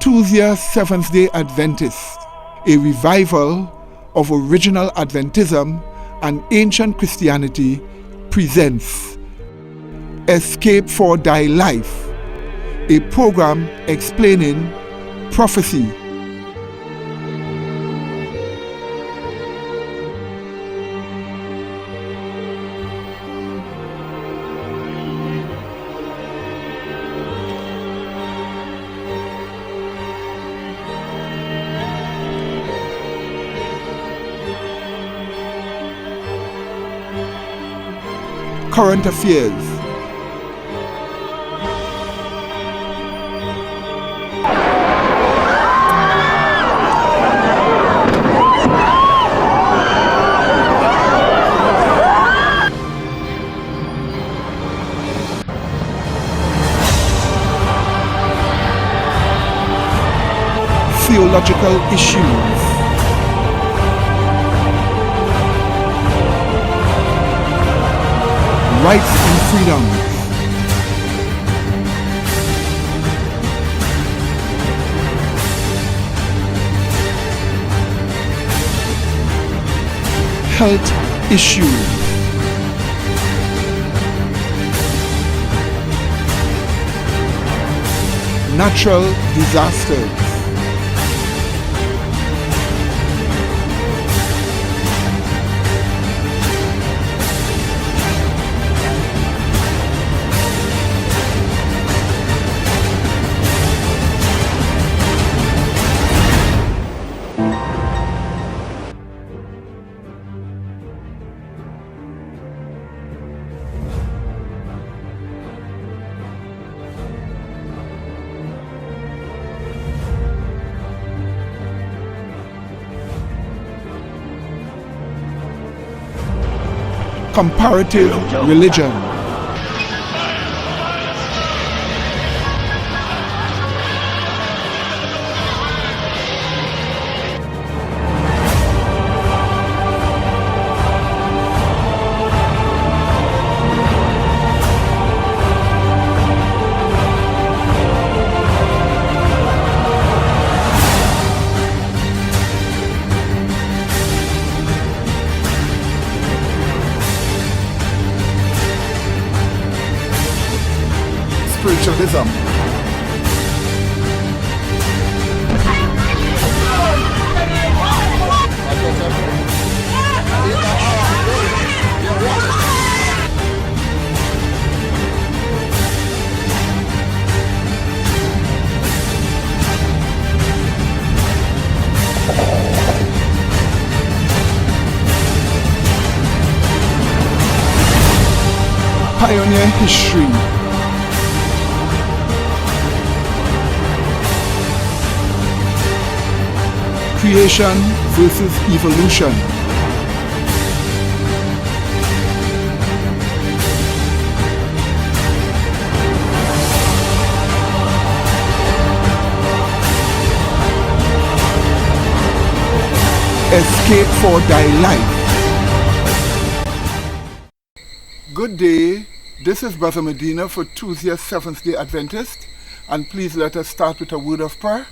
Tuesday Seventh-day Adventists, a revival of original Adventism and ancient Christianity, presents Escape for Thy Life, a program explaining prophecy. Current affairs. Theological issues. Rights and freedoms. Health issues. Natural disasters. Comparative religion. Spiritualism. Pioneer history. Creation versus evolution. Escape for Thy Life. Good day, this is Brother Medina for Tuesday Seventh-day Adventist, and please let us start with a word of prayer.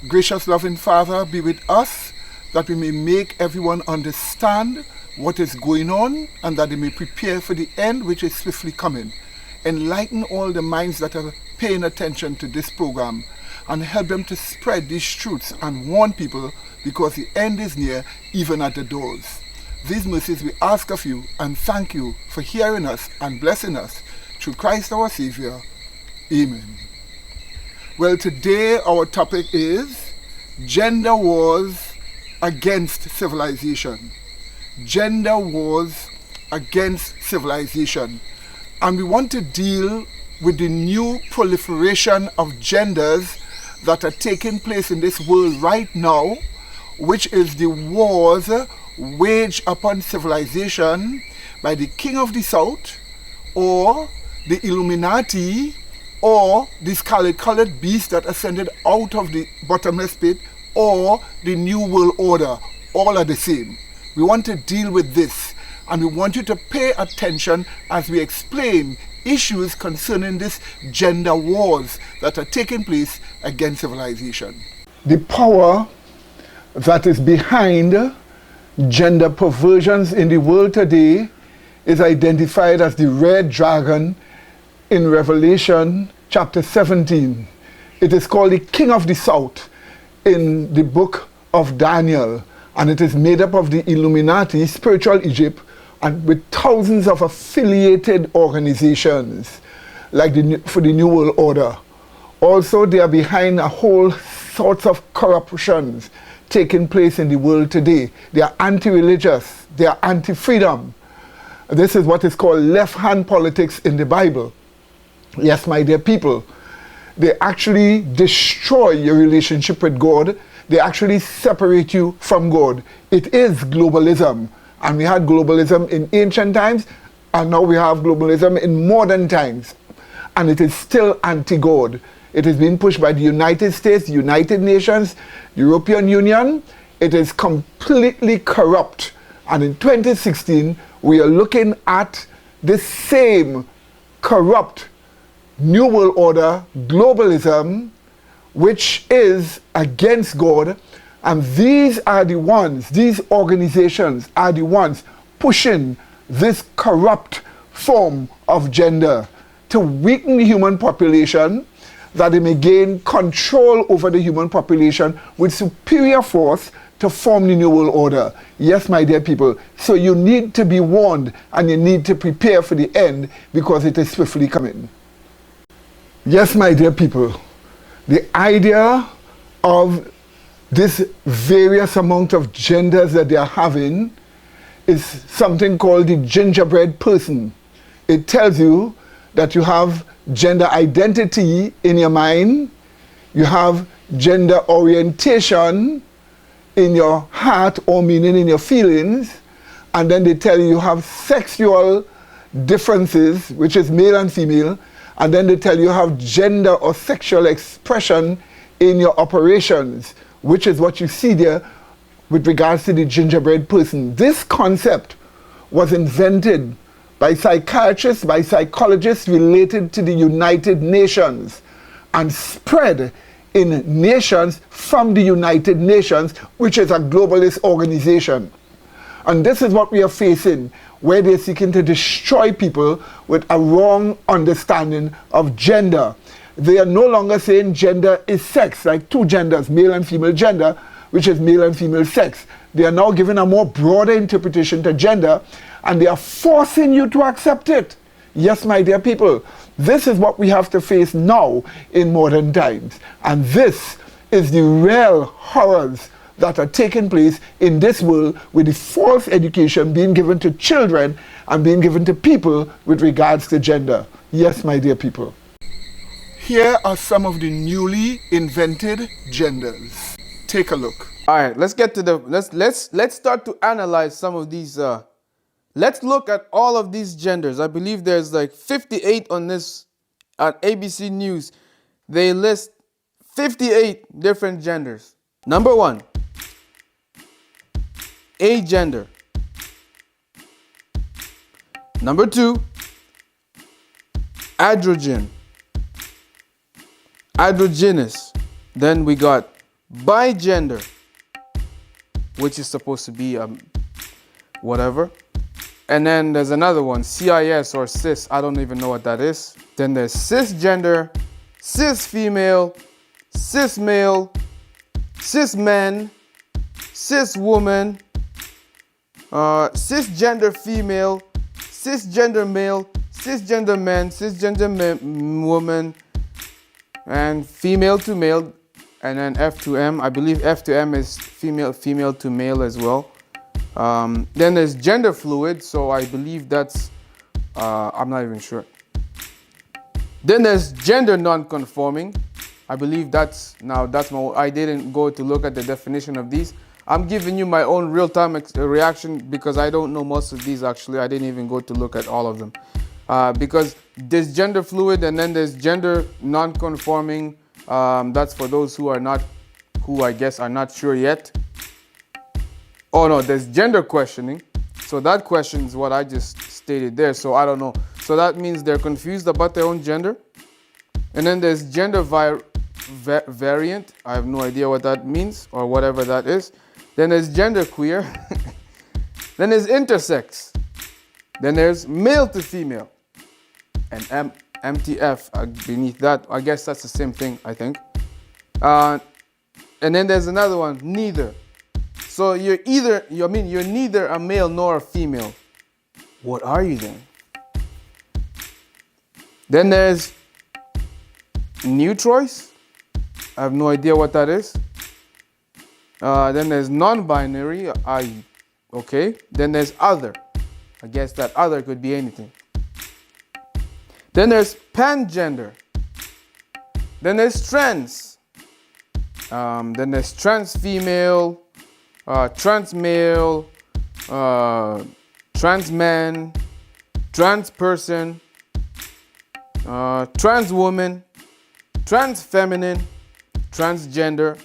Gracious loving Father, be with us, that we may make everyone understand what is going on, and that they may prepare for the end which is swiftly coming. Enlighten all the minds that are paying attention to this program, and help them to spread these truths and warn people, because the end is near, even at the doors. These mercies we ask of you, and thank you for hearing us and blessing us through Christ our Savior. Amen. Well, today our topic is gender wars against civilization. Gender wars against civilization. And we want to deal with the new proliferation of genders that are taking place in this world right now, which is the wars waged upon civilization by the King of the South, or the Illuminati, or the scarlet-colored beast that ascended out of the bottomless pit, or the New World Order. All are the same. We want to deal with this, And we want you to pay attention as we explain issues concerning this gender wars that are taking place against civilization. The power that is behind gender perversions in the world today is identified as the red dragon in Revelation chapter 17. It is called the King of the South in the book of Daniel, and it is made up of the Illuminati, spiritual Egypt, and with thousands of affiliated organizations like for the New World Order. Also, they are behind a whole sorts of corruptions taking place in the world today. They are anti-religious, they are anti-freedom. This is what is called left-hand politics in the Bible. Yes, my dear people, they actually destroy your relationship with God. They actually separate you from God. It is globalism. And we had globalism in ancient times, and now we have globalism in modern times. And it is still anti-God. It is being pushed by the United States, United Nations, European Union. It is completely corrupt. And in 2016, we are looking at the same corrupt New World Order, globalism, which is against God. And these are the ones, these organizations are the ones pushing this corrupt form of gender to weaken the human population, that they may gain control over the human population with superior force to form the New World Order. Yes, my dear people, so you need to be warned and you need to prepare for the end because it is swiftly coming. Yes, my dear people, the idea of this various amount of genders that they are having is something called the gingerbread person. It tells you that you have gender identity in your mind, you have gender orientation in your heart, or meaning in your feelings, and then they tell you have sexual differences, which is male and female, and then they tell you have gender or sexual expression in your operations, which is what you see there with regards to the gingerbread person. This concept was invented by psychiatrists, by psychologists related to the United Nations, and spread in nations from the United Nations, which is a globalist organization. And this is what we are facing, where they're seeking to destroy people with a wrong understanding of gender. They are no longer saying gender is sex, like two genders, male and female gender, which is male and female sex. They are now giving a more broader interpretation to gender, and they are forcing you to accept it. Yes, my dear people, this is what we have to face now in modern times. And this is the real horrors that are taking place in this world, with the false education being given to children and being given to people with regards to gender. Yes, my dear people. Here are some of the newly invented genders. Take a look. All right, let's get to the let's start to analyze some of these. Let's look at all of these genders. I believe there's like 58 on this at ABC News. They list 58 different genders. Number 1, agender. Number 2, androgen. Androgynous. Then we got bigender, which is supposed to be whatever. And then there's another one, CIS or cis. I don't even know what that is. Then there's cisgender, cis female, cis male, cis men, cis woman, cisgender female, cisgender male, cisgender men, cisgender woman, and female to male, and then F to M. I believe F to M is female to male as well. Then there's gender fluid, so I believe that's, I'm not even sure. Then there's gender non-conforming. I believe I didn't go to look at the definition of these. I'm giving you my own real-time reaction because I don't know most of these actually. I didn't even go to look at all of them. Because there's gender fluid and then there's gender non-conforming. That's for those who I guess are not sure yet. Oh no, there's gender questioning. So that question is what I just stated there. So I don't know. So that means they're confused about their own gender. And then there's gender variant. I have no idea what that means or whatever that is. Then there's genderqueer. Then there's intersex. Then there's male to female. And MTF beneath that. I guess that's the same thing, I think. And then there's another one, neither. So you're neither a male nor a female. What are you then? Then there's new choice. I have no idea what that is. Then there's non-binary. Okay. Then there's other. I guess that other could be anything. Then there's pangender. Then there's trans. Then there's trans female, trans male, trans man, trans person, trans woman, trans feminine, transgender,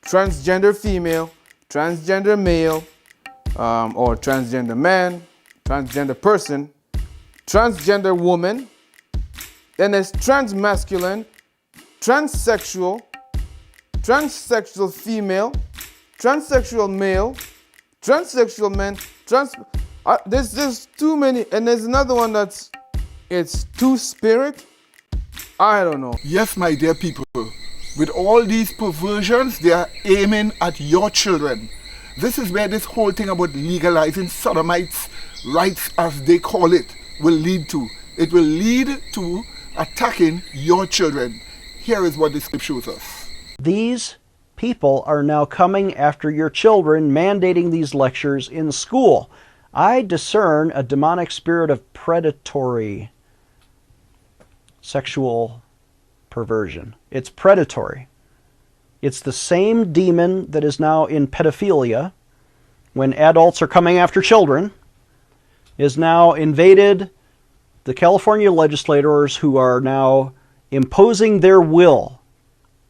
transgender female, transgender male, or transgender man, transgender person, transgender woman. Then there's transmasculine, transsexual, transsexual female, transsexual male, transsexual man, there's too many. And there's another one it's two-spirit. I don't know. Yes, my dear people, with all these perversions, they are aiming at your children. This is where this whole thing about legalizing sodomites rights, as they call it, will lead to. It will lead to attacking your children. Here is what the scripture shows us. These people are now coming after your children, mandating these lectures in school. I discern a demonic spirit of predatory sexual perversion. It's predatory. It's the same demon that is now in pedophilia, when adults are coming after children, is now invaded the California legislators, who are now imposing their will.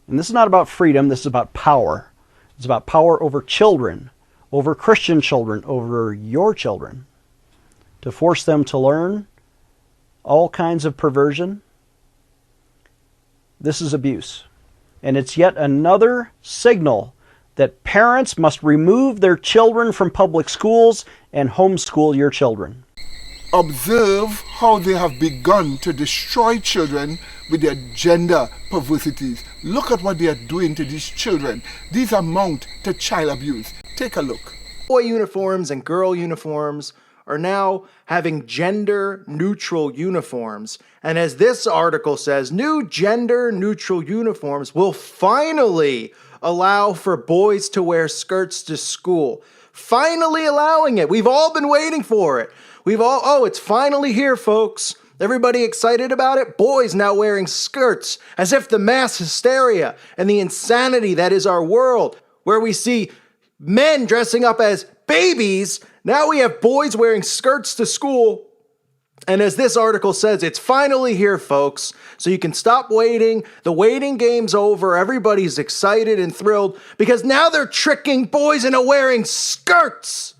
And this is not about freedom, this is about power. It's about power over children, over Christian children, over your children, to force them to learn all kinds of perversion. This is abuse. And it's yet another signal that parents must remove their children from public schools and homeschool your children. Observe how they have begun to destroy children with their gender perversities. Look at what they are doing to these children. These amount to child abuse. Take a look. Boy uniforms and girl uniforms are now having gender-neutral uniforms. And as this article says, new gender-neutral uniforms will finally allow for boys to wear skirts to school. Finally allowing it. We've all been waiting for it. It's finally here, folks. Everybody excited about it? Boys now wearing skirts, as if the mass hysteria and the insanity that is our world, where we see men dressing up as babies, now we have boys wearing skirts to school. And as this article says, it's finally here, folks. So you can stop waiting. The waiting game's over. Everybody's excited and thrilled because now they're tricking boys into wearing skirts.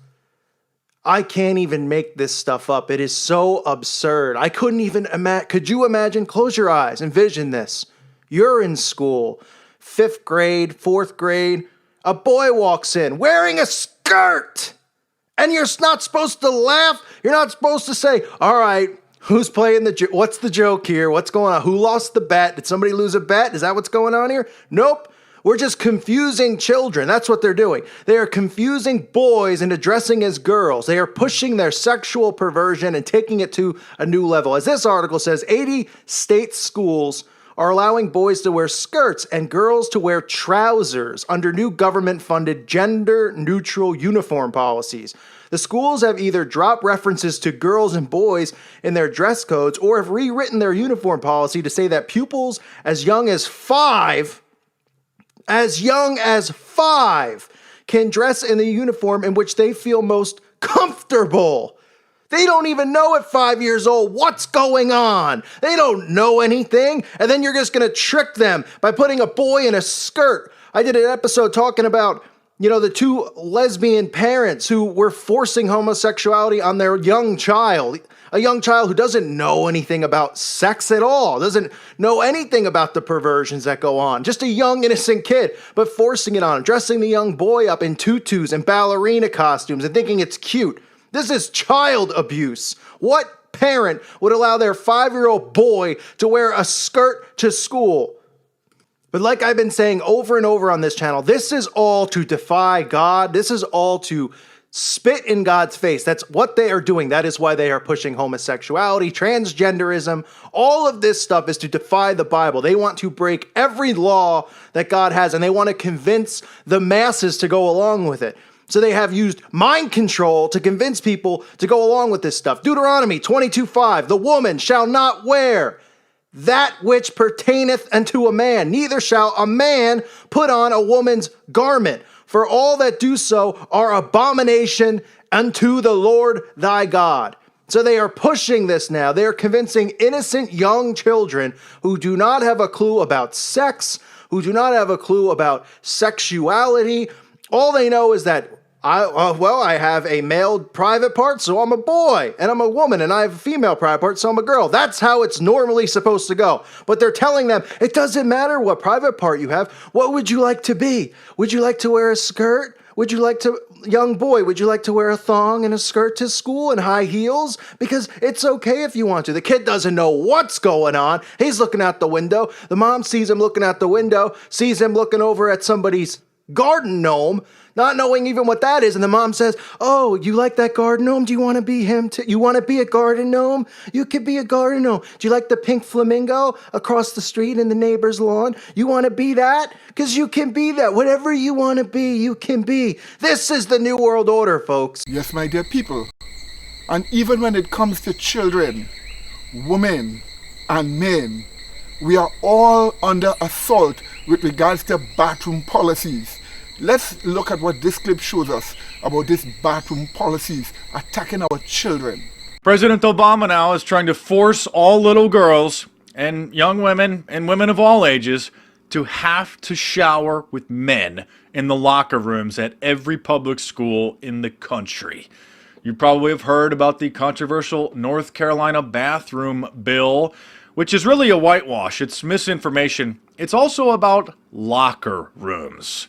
I can't even make this stuff up. It is so absurd. I couldn't even imagine. Could you imagine? Close your eyes. Envision this. You're in school, 5th grade, 4th grade. A boy walks in wearing a skirt. And you're not supposed to laugh. You're not supposed to say, all right, who's playing what's the joke here? What's going on? Who lost the bet? Did somebody lose a bet? Is that what's going on here? Nope. We're just confusing children. That's what they're doing. They are confusing boys into dressing as girls. They are pushing their sexual perversion and taking it to a new level. As this article says, 80 state schools are allowing boys to wear skirts and girls to wear trousers under new government-funded gender-neutral uniform policies. The schools have either dropped references to girls and boys in their dress codes or have rewritten their uniform policy to say that pupils as young as five can dress in the uniform in which they feel most comfortable. They don't even know at 5 years old what's going on. They don't know anything. And then you're just going to trick them by putting a boy in a skirt. I did an episode talking about the two lesbian parents who were forcing homosexuality on their young child, a young child who doesn't know anything about sex at all, doesn't know anything about the perversions that go on, just a young innocent kid, but forcing it on him, dressing the young boy up in tutus and ballerina costumes and thinking it's cute. This is child abuse. What parent would allow their 5-year-old boy to wear a skirt to school? But like I've been saying over and over on this channel, this is all to defy God. This is all to spit in God's face. That's what they are doing. That is why they are pushing homosexuality, transgenderism. All of this stuff is to defy the Bible. They want to break every law that God has, and they want to convince the masses to go along with it. So they have used mind control to convince people to go along with this stuff. Deuteronomy 22:5, the woman shall not wear that which pertaineth unto a man, neither shall a man put on a woman's garment, for all that do so are abomination unto the Lord thy God. So they are pushing this now. They are convincing innocent young children who do not have a clue about sex, who do not have a clue about sexuality. All they know is that I have a male private part, so I'm a boy, and I'm a woman, and I have a female private part, so I'm a girl. That's how it's normally supposed to go. But they're telling them, it doesn't matter what private part you have. What would you like to be? Would you like to wear a skirt? Would you like to, young boy, would you like to wear a thong and a skirt to school and high heels? Because it's okay if you want to. The kid doesn't know what's going on. He's looking out the window. The mom sees him looking out the window, sees him looking over at somebody's garden gnome, not knowing even what that is. And the mom says, oh, you like that garden gnome? Do you want to be him too? You want to be a garden gnome? You could be a garden gnome. Do you like the pink flamingo across the street in the neighbor's lawn? You want to be that? Because you can be that. Whatever you want to be, you can be. This is the New World Order, folks. Yes, my dear people. And even when it comes to children, women, and men, we are all under assault with regards to bathroom policies. Let's look at what this clip shows us about these bathroom policies attacking our children. President Obama now is trying to force all little girls and young women and women of all ages to have to shower with men in the locker rooms at every public school in the country. You probably have heard about the controversial North Carolina bathroom bill, which is really a whitewash. It's misinformation. It's also about locker rooms.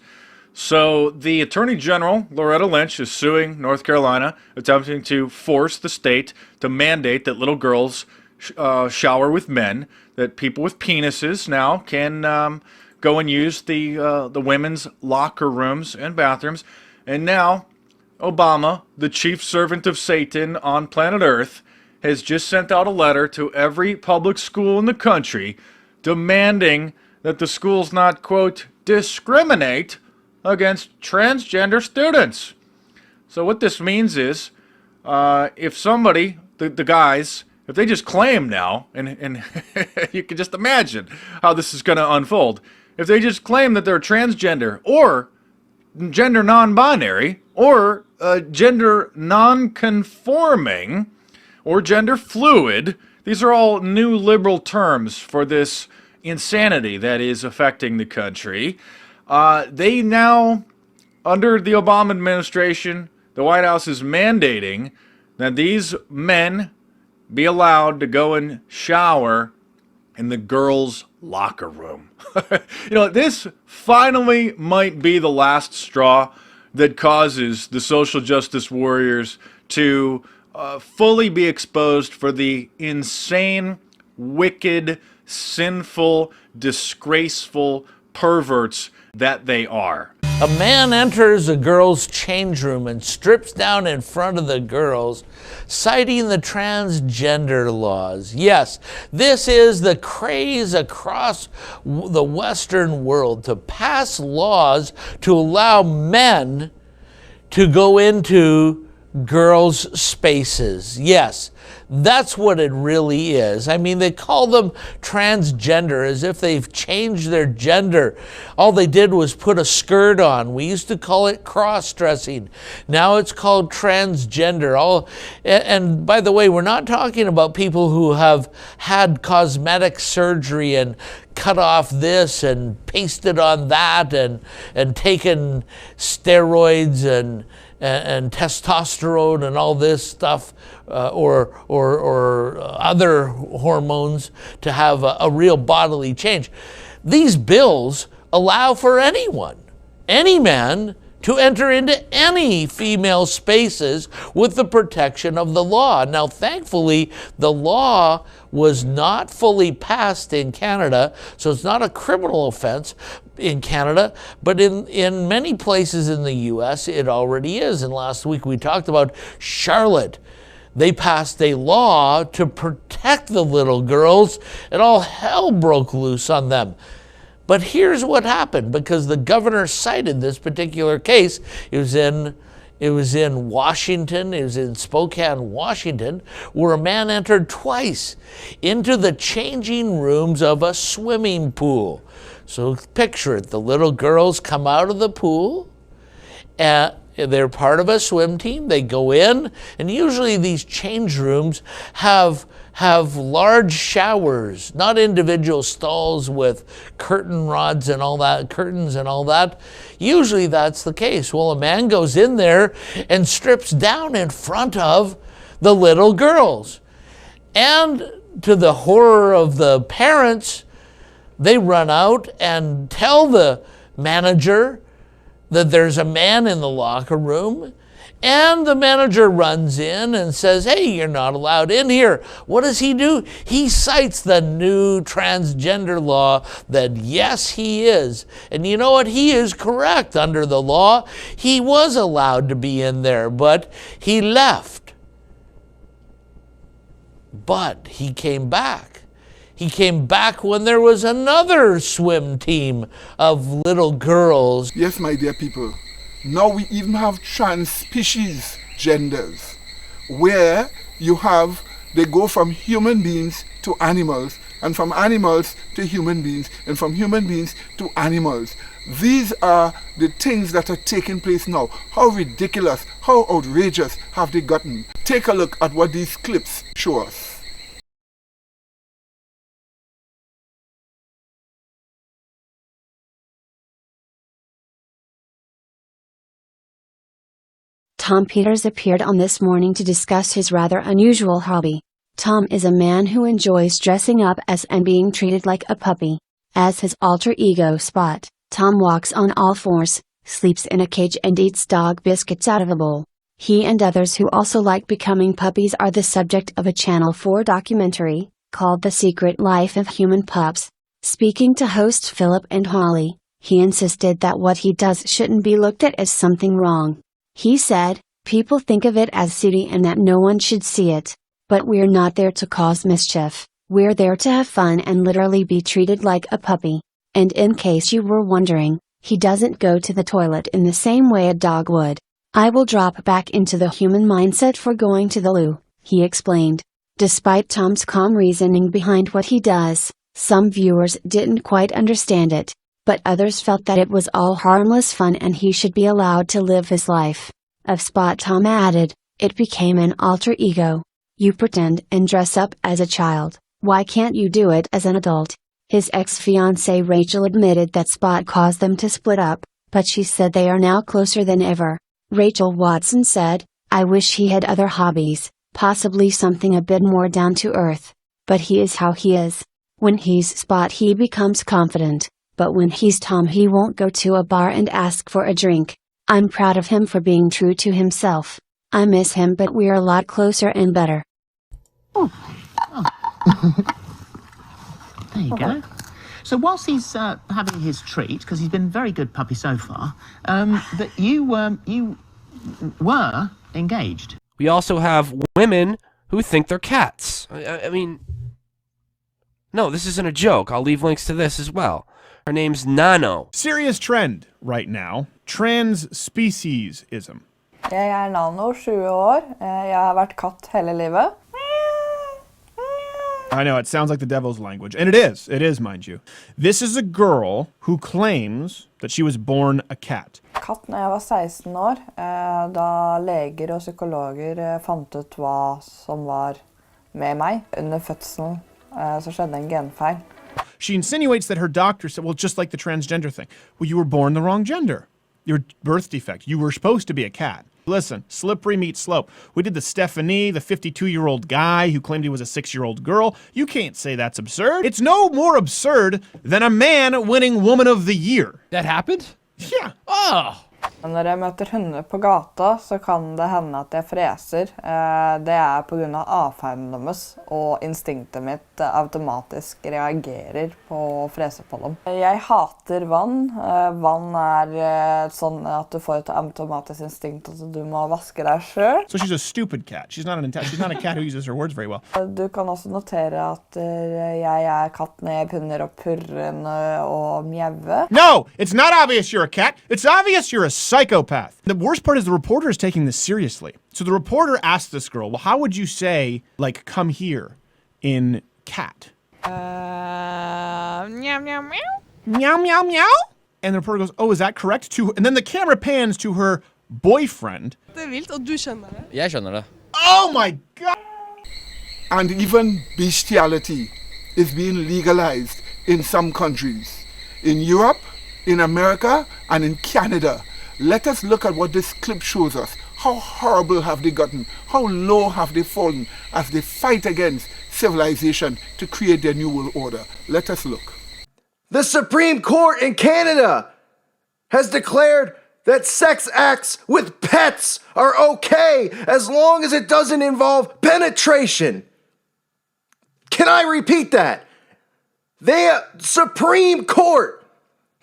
So the Attorney General, Loretta Lynch, is suing North Carolina, attempting to force the state to mandate that little girls shower with men, that people with penises now can go and use the women's locker rooms and bathrooms. And now Obama, the chief servant of Satan on planet Earth, has just sent out a letter to every public school in the country demanding that the schools not, quote, discriminate against transgender students. So what this means is, if somebody, the guys, if they just claim now, and you can just imagine how this is going to unfold, if they just claim that they're transgender or gender non-binary or gender non-conforming or gender fluid, these are all new liberal terms for this insanity that is affecting the country. They now, under the Obama administration, the White House is mandating that these men be allowed to go and shower in the girls' locker room. This finally might be the last straw that causes the social justice warriors to fully be exposed for the insane, wicked, sinful, disgraceful perverts that they are. A man enters a girl's change room and strips down in front of the girls, citing the transgender laws. Yes, this is the craze across the Western world to pass laws to allow men to go into girls' spaces. Yes, that's what it really is. I mean, they call them transgender as if they've changed their gender. All they did was put a skirt on. We used to call it cross-dressing. Now it's called transgender. And by the way, we're not talking about people who have had cosmetic surgery and cut off this and pasted on that and taken steroids and testosterone and all this stuff, or other hormones to have a real bodily change. These bills allow for anyone, any man, to enter into any female spaces with the protection of the law. Now, thankfully, the law was not fully passed in Canada, so it's not a criminal offense in Canada, but in many places in the U.S., it already is. And last week we talked about Charlotte. They passed a law to protect the little girls, and all hell broke loose on them. But here's what happened, because the governor cited this particular case. It was in Washington, it was in Spokane, Washington, where a man entered twice into the changing rooms of a swimming pool. So picture it, the little girls come out of the pool, and they're part of a swim team. They go in, and usually these change rooms have large showers, not individual stalls with curtains and all that. Usually that's the case. Well, a man goes in there and strips down in front of the little girls. And to the horror of the parents, they run out and tell the manager that there's a man in the locker room, and the manager runs in and says, "Hey, you're not allowed in here." What does he do? He cites the new transgender law that yes, he is. And you know what? He is correct under the law. He was allowed to be in there, but he left. But he came back. He came back when there was another swim team of little girls. Yes, my dear people. Now we even have trans-species genders, where they go from human beings to animals, and from animals to human beings, and from human beings to animals. These are the things that are taking place now. How ridiculous, how outrageous have they gotten? Take a look at what these clips show us. Tom Peters appeared on This Morning to discuss his rather unusual hobby. Tom is a man who enjoys dressing up as and being treated like a puppy. As his alter ego Spot, Tom walks on all fours, sleeps in a cage and eats dog biscuits out of a bowl. He and others who also like becoming puppies are the subject of a Channel 4 documentary, called The Secret Life of Human Pups. Speaking to hosts Philip and Holly, he insisted that what he does shouldn't be looked at as something wrong. He said, "People think of it as seedy and that no one should see it. But we're not there to cause mischief, we're there to have fun and literally be treated like a puppy. And in case you were wondering, he doesn't go to the toilet in the same way a dog would. I will drop back into the human mindset for going to the loo," he explained. Despite Tom's calm reasoning behind what he does, some viewers didn't quite understand it. But others felt that it was all harmless fun and he should be allowed to live his life. Of Spot, Tom added, "It became an alter ego. You pretend and dress up as a child, why can't you do it as an adult?" His ex-fiancée Rachel admitted that Spot caused them to split up, but she said they are now closer than ever. Rachel Watson said, "I wish he had other hobbies, possibly something a bit more down to earth. But he is how he is. When he's Spot he becomes confident. But when he's Tom he won't go to a bar and ask for a drink. I'm proud of him for being true to himself. I miss him but we're a lot closer and better." Oh. There you go. So whilst he's having his treat, because he's been a very good puppy so far, that you were engaged. We also have women who think they're cats. I mean, no, this isn't a joke. I'll leave links to this as well. Her name's Nano. Serious trend right now, trans-speciesism. Jeg Nano, 20 år. Jeg har vært katt hele livet. I know, it sounds like the devil's language. And it is, mind you. This is a girl who claims that she was born a cat. Katt når jeg var 16 år, da leger og psykologer fant ut hva som var med meg. Under fødselen så skjedde en genfeil. She insinuates that her doctor said, well, just like the transgender thing, well, you were born the wrong gender. Your birth defect. You were supposed to be a cat. Listen, slippery meets slope. We did the Stephanie, the 52-year-old guy who claimed he was a 6-year-old girl. You can't say that's absurd. It's no more absurd than a man winning Woman of the Year. That happened? Yeah. Oh. Når jeg møter hunder på gata, så kan det hende at jeg freser. Det på grunn av avferden deres, og instinktet mitt automatisk reagerer på å frese på dem. Jeg hater vann. Vann sånn at du får et automatisk instinkt at du må vaske deg selv. So she's a stupid cat. She's not a cat who uses her words very well. Du kan også notere at jeg katt når jeg begynner å purre og mjauve. No, it's not obvious you're a cat. It's obvious you're a psychopath. The worst part is the reporter is taking this seriously. So the reporter asked this girl, well, how would you say, like, come here in cat? Meow, meow, meow. Meow, meow, meow? And the reporter goes, oh, is that correct? And then the camera pans to her boyfriend. Det vilt, og du skjønner det. Jeg skjønner det. Oh my God! And even bestiality is being legalized in some countries. In Europe, in America, and in Canada. Let us look at what this clip shows us. How horrible have they gotten? How low have they fallen as they fight against civilization to create their new world order? Let us look. The Supreme Court in Canada has declared that sex acts with pets are okay as long as it doesn't involve penetration. Can I repeat that? The Supreme Court,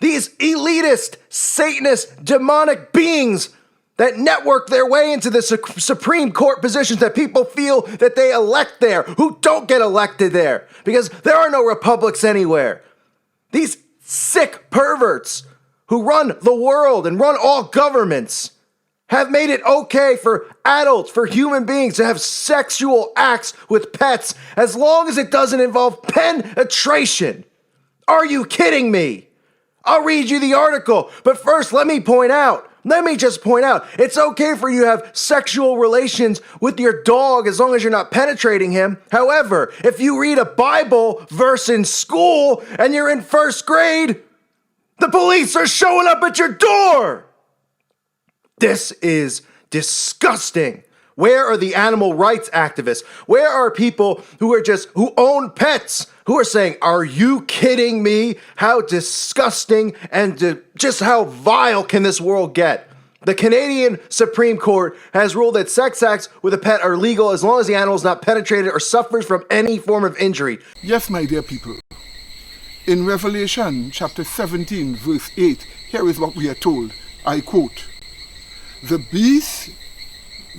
these elitist, Satanist, demonic beings that network their way into the Supreme Court positions that people feel that they elect there, who don't get elected there, because there are no republics anywhere. These sick perverts who run the world and run all governments have made it okay for adults, for human beings to have sexual acts with pets as long as it doesn't involve penetration. Are you kidding me? I'll read you the article, but first let me just point out, it's okay for you to have sexual relations with your dog as long as you're not penetrating him. However, if you read a Bible verse in school and you're in first grade, the police are showing up at your door. This is disgusting. Where are the animal rights activists? Where are people who own pets, who are saying, are you kidding me? How disgusting and just how vile can this world get? The Canadian Supreme Court has ruled that sex acts with a pet are legal as long as the animal is not penetrated or suffers from any form of injury. Yes, my dear people. In Revelation chapter 17, verse 8, here is what we are told. I quote, "The beast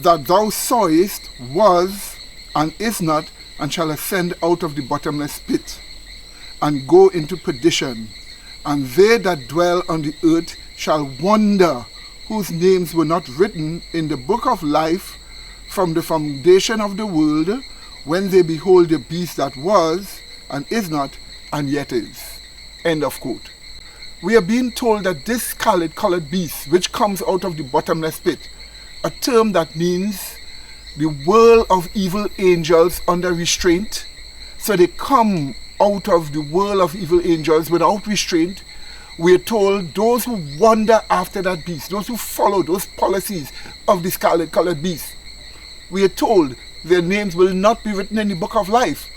that thou sawest was and is not, and shall ascend out of the bottomless pit, and go into perdition. And they that dwell on the earth shall wonder, whose names were not written in the book of life from the foundation of the world, when they behold the beast that was, and is not, and yet is." End of quote. We are being told that this scarlet-colored beast, which comes out of the bottomless pit, a term that means the world of evil angels under restraint. So they come out of the world of evil angels without restraint. We are told those who wander after that beast, those who follow those policies of the scarlet-colored beast, we are told their names will not be written in the book of life.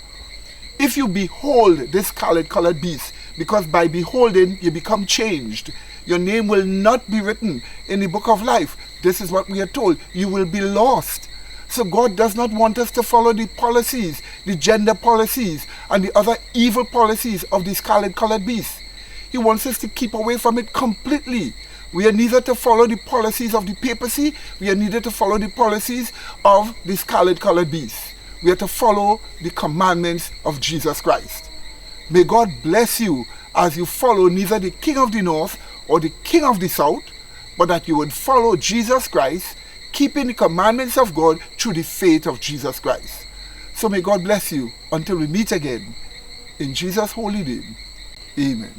If you behold this scarlet-colored beast, because by beholding you become changed, your name will not be written in the book of life. This is what we are told. You will be lost. So God does not want us to follow the policies, the gender policies, and the other evil policies of the scarlet-colored beast. He wants us to keep away from it completely. We are neither to follow the policies of the papacy, we are neither to follow the policies of the scarlet-colored beast. We are to follow the commandments of Jesus Christ. May God bless you as you follow neither the King of the North or the King of the South, but that you would follow Jesus Christ, keeping the commandments of God through the faith of Jesus Christ. So may God bless you until we meet again. In Jesus' holy name, amen.